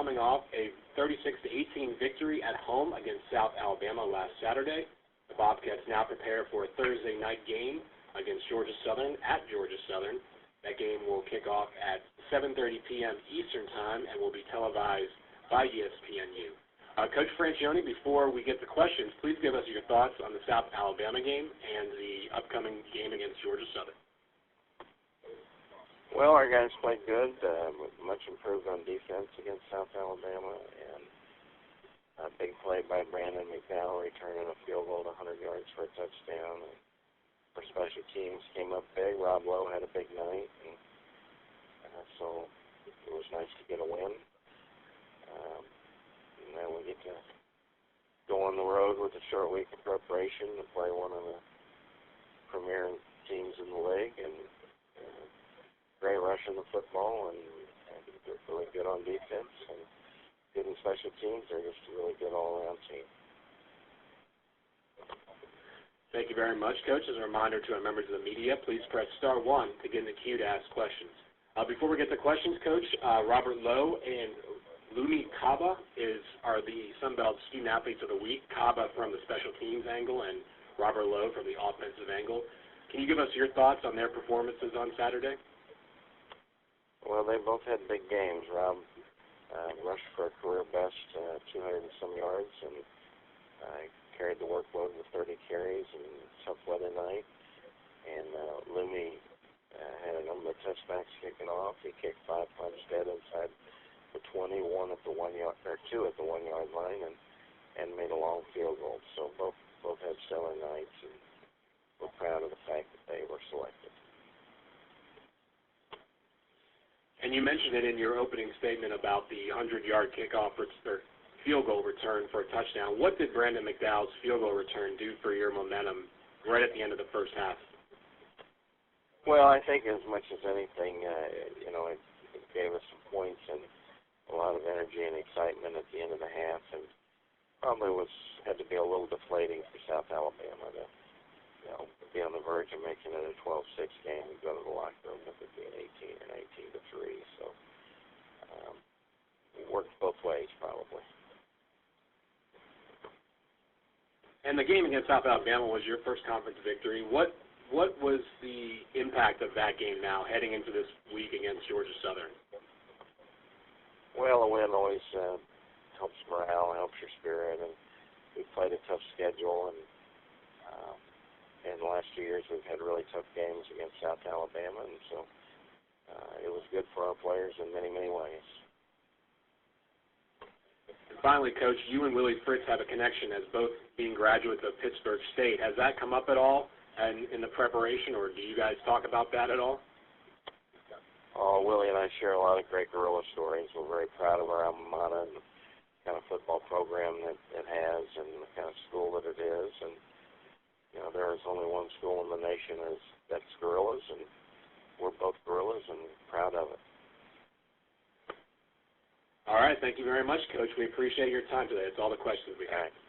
coming off a 36-18 victory at home against South Alabama last Saturday. The Bobcats now prepare for a Thursday night game against Georgia Southern at Georgia Southern. That game will kick off at 7:30 p.m. Eastern Time and will be televised by ESPNU. Coach Franchione, before we get to questions, please give us your thoughts on the South Alabama game and the upcoming game against Georgia Southern. Well, our guys played good, much improved on defense against South Alabama, and a big play by Brandon McDowell returning a field goal to 100 yards for a touchdown. And for special teams, came up big. Rob Lowe had a big night, and so it was nice to get a win. And then we get to go on the road with a short week of preparation to play one of the premier teams in the league, and great rush in the football, and they're really good on defense and good in special teams. They're just a really good all-around team. Thank you very much, Coach. As a reminder to our members of the media, please press *1 to get in the queue to ask questions. Before we get to questions, Coach, Robert Lowe and Lumi Kaba are the Sun Belt Student Athletes of the Week, Kaba from the special teams angle and Robert Lowe from the offensive angle. Can you give us your thoughts on their performances on Saturday? Well, they both had big games. Rob rushed for a career best 200 and some yards, and carried the workload with 30 carries and tough weather night. And Lumi had a number of touchbacks kicking off. He kicked 5 punts dead inside the 20, one at the 1 yard, or 2 at the 1 yard line, and made a long field goal. So both had stellar nights, and we're proud of the fact that they were selected. And you mentioned it in your opening statement about the 100-yard kickoff or field goal return for a touchdown. What did Brandon McDowell's field goal return do for your momentum right at the end of the first half? Well, I think as much as anything, it gave us some points and a lot of energy and excitement at the end of the half, and probably had to be a little deflating for South Alabama to be on the verge of making it a 12-6 game and go to the locker room with it being 18 and 18-3. So it worked both ways probably. And the game against South Alabama was your first conference victory. What was the impact of that game now heading into this week against Georgia Southern? Well, a win always helps morale, helps your spirit, and we played a tough schedule, and in the last 2 years we've had really tough games against South Alabama, and so it was good for our players in many, many ways. And finally, Coach, you and Willie Fritz have a connection as both being graduates of Pittsburgh State. Has that come up at all in the preparation, or do you guys talk about that at all? Oh, Willie and I share a lot of great guerrilla stories. We're very proud of our alma mater and the kind of football program that it has and the kind of school that it is. And there is only one school in the nation that's guerrillas, and we're both guerrillas and proud of it. All right. Thank you very much, Coach. We appreciate your time today. That's all the questions we have. All right.